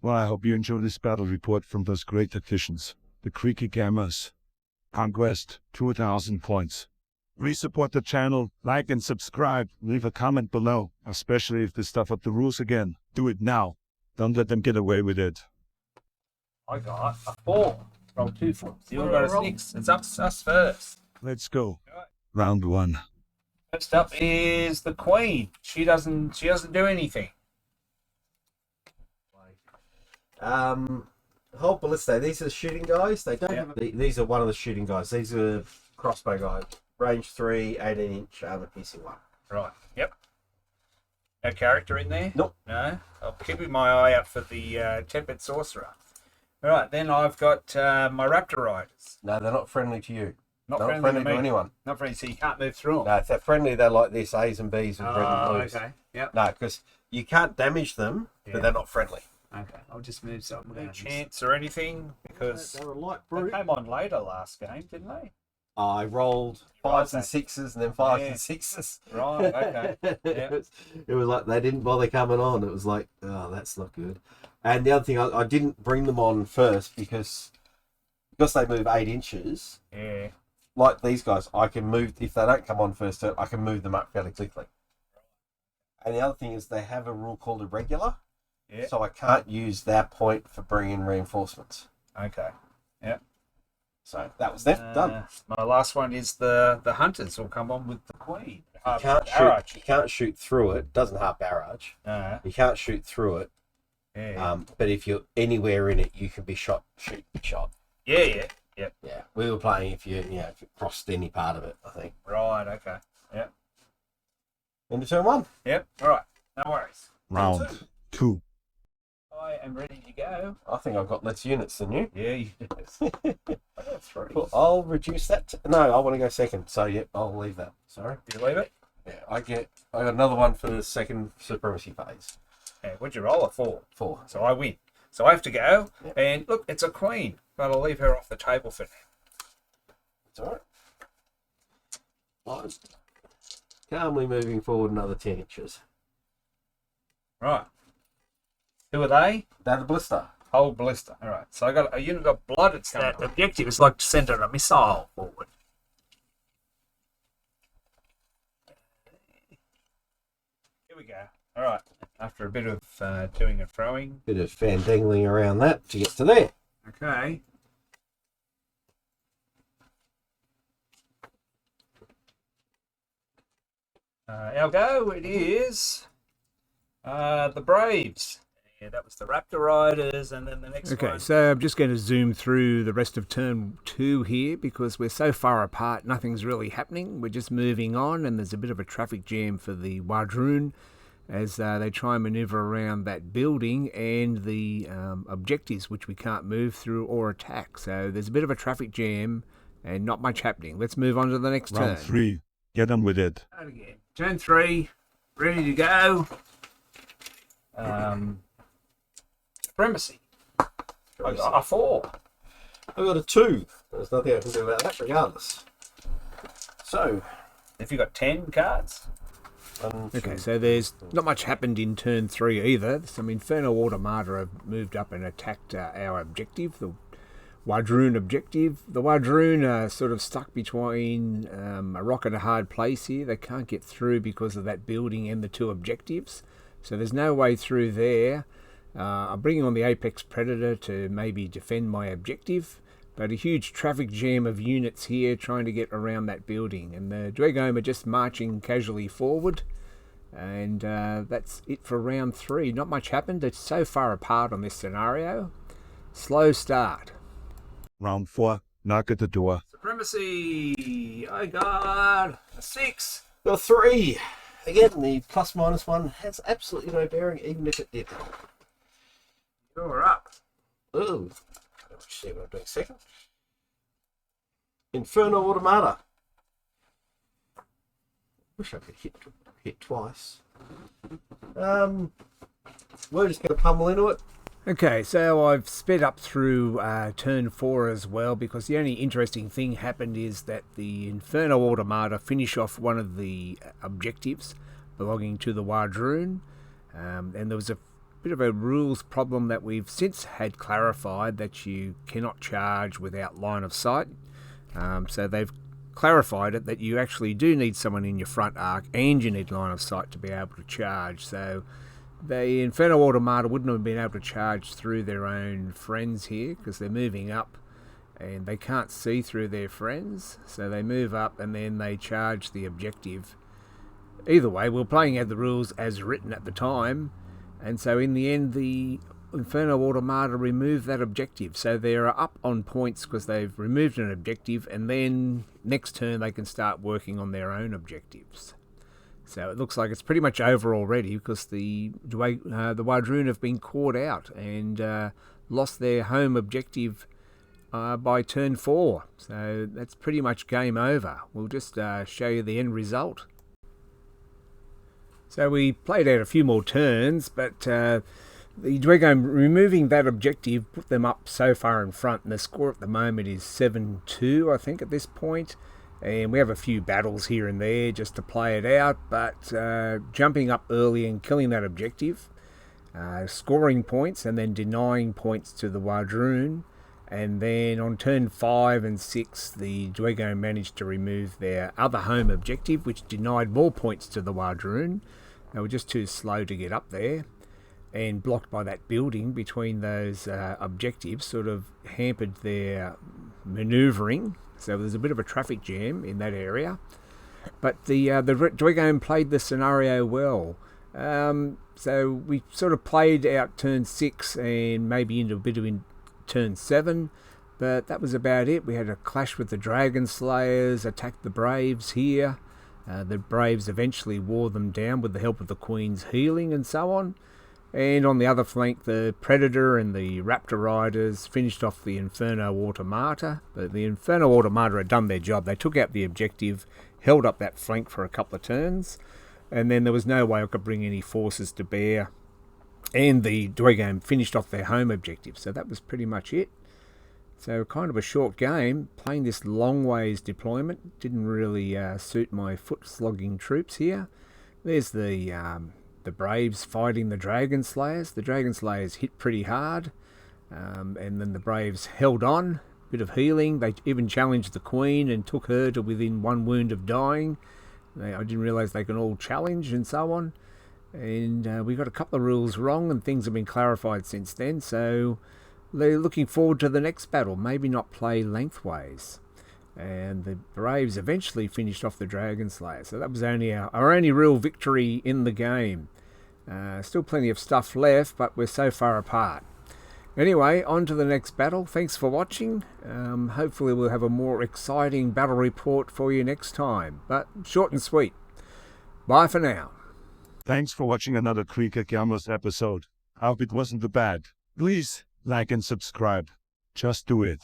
Well, I hope you enjoy this battle report from those great tacticians, the CREAKYGAMERS. Conquest, 2,000 points. Please support the channel, like and subscribe, leave a comment below, especially if they stuff up the rules again. Do it now. Don't let them get away with it. I got a 4. Roll 2 4. You all got a 6. It's up to us first. Let's go. Round 1. First up is the Queen. She doesn't do anything. Whole ballista. These are the shooting guys. They don't have. These are one of the shooting guys. These are crossbow guys. Range 3, 18-inch armor piercing 1. Right. Yep. No character in there? Nope. No. I'll keep my eye out for the tempered sorcerer. All right. Then I've got my raptor riders. No, they're not friendly to you. Not They're friendly, not friendly to anyone. Not friendly, so you can't move through them. No, if they're friendly, they're like this: A's and B's with red and blues. Okay. Yep. No, because you can't damage them, but they're not friendly. Okay. I'll just move something. No chance or anything because They're a light they brute. came on later last game, didn't they? I rolled 5s and 6s and then 5s and 6s. Right, okay. Yep. It was like they didn't bother coming on. It was like, oh, that's not good. And the other thing, I didn't bring them on first because they move 8 inches. Yeah. Like these guys, I can move, if they don't come on first turn, I can move them up fairly quickly. And the other thing is they have a rule called irregular. Yeah. So I can't use that point for bringing reinforcements. Okay. Yep. So that was that. Done. My last one is the hunters will come on with the Queen. You can't shoot through it. Doesn't have barrage. You can't shoot through it. Yeah. But if you're anywhere in it, you can be shot. Yeah. Yep. Yeah. We were playing if you crossed any part of it, I think. Right. Okay. Yep. Into turn 1. Yep. All right. No worries. Round 2. I am ready to go. I think I've got less units than you. Yeah, you do. I got 3. Well, I'll reduce that. No, I want to go second. So, yep, I'll leave that. Sorry. Do you leave it? Yeah, I got another one for the second supremacy phase. Yeah, what'd you roll? A 4. 4. So I win. So I have to go. Yep. And look, it's a Queen. But I'll leave her off the table for now. It's all right. Calmly moving forward another 10 inches. Right. Who are they? They're the blister. Whole ballista. All right. So I got a unit of blood. It's that objective is like to send a missile forward. Here we go. All right. After a bit of doing and throwing. Bit of fandangling around that to get to there. Okay. Our go. It is the Braves. Yeah, that was the Raptor Riders, and then the next one. Okay, so I'm just going to zoom through the rest of turn 2 here because we're so far apart, nothing's really happening. We're just moving on, and there's a bit of a traffic jam for the Wadrhun as they try and maneuver around that building and the objectives, which we can't move through or attack. So there's a bit of a traffic jam and not much happening. Let's move on to the next turn. Round 3. Get on with it. Out again. Turn 3, ready to go. Supremacy. I got a 4. I got a 2. There's nothing I can do about that regardless. So, If you got 10 cards. Okay, so there's not much happened in turn 3 either. Some Infernal Automata have moved up and attacked our objective, the Wadrhun objective. The Wadrhun are sort of stuck between a rock and a hard place here. They can't get through because of that building and the 2 objectives. So there's no way through there. I'm bringing on the Apex Predator to maybe defend my objective. But a huge traffic jam of units here trying to get around that building. And the Dewghom are just marching casually forward. And that's it for round 3. Not much happened. It's so far apart on this scenario. Slow start. Round 4. Knock at the door. Supremacy. I got a 6. got 3. Again, the ±1 has absolutely no bearing, even if it did. You're up. Ooh. Let's see what I'm doing second. Inferno Automata. Wish I could hit twice. We're just going to pummel into it. Okay, so I've sped up through turn 4 as well, because the only interesting thing happened is that the Inferno Automata finish off one of the objectives belonging to the Wadrhun, and there was a bit of a rules problem that we've since had clarified, that you cannot charge without line of sight. So they've clarified it that you actually do need someone in your front arc and you need line of sight to be able to charge. So the Inferno Automata wouldn't have been able to charge through their own friends here because they're moving up and they can't see through their friends. So they move up and then they charge the objective. Either way, we're playing out the rules as written at the time, and so in the end the Inferno Automata remove that objective. So they're up on points because they've removed an objective, and then next turn they can start working on their own objectives. So it looks like it's pretty much over already because the Wadrhun have been caught out and lost their home objective by turn 4. So that's pretty much game over. We'll just show you the end result. So we played out a few more turns, but the Dewghom removing that objective put them up so far in front, and the score at the moment is 7-2, I think, at this point. And we have a few battles here and there just to play it out, but jumping up early and killing that objective, scoring points and then denying points to the Wadrhun. And then on turn 5 and 6, the Dewghom managed to remove their other home objective, which denied more points to the Wadrhun. They were just too slow to get up there, and blocked by that building between those objectives sort of hampered their manoeuvring. So there's a bit of a traffic jam in that area. But the Dewghom played the scenario well. So we sort of played out turn 6 and maybe into a bit of turn 7, but that was about it. We had a clash with the Dragon Slayers, attacked the Braves here. The Braves eventually wore them down with the help of the Queen's healing and so on. And on the other flank, the Predator and the Raptor Riders finished off the Inferno Automata. But the Inferno Automata had done their job. They took out the objective, held up that flank for a couple of turns, and then there was no way I could bring any forces to bear. And the Dewghom finished off their home objective. So that was pretty much it. So kind of a short game. Playing this long ways deployment didn't really suit my foot slogging troops here. There's the Braves fighting the Dragon Slayers. The Dragon Slayers hit pretty hard. And then the Braves held on. Bit of healing. They even challenged the Queen and took her to within 1 wound of dying. I didn't realise they can all challenge and so on. And we got a couple of rules wrong, and things have been clarified since then, so they're looking forward to the next battle, maybe not play lengthways. And the Braves eventually finished off the Dragon Slayer, so that was only our only real victory in the game. Still plenty of stuff left, but we're so far apart. Anyway, on to the next battle. Thanks for watching. Hopefully we'll have a more exciting battle report for you next time, but short and sweet. Bye for now. Thanks for watching another CREAKYGAMERS episode. I hope it wasn't too bad. Please like and subscribe. Just do it.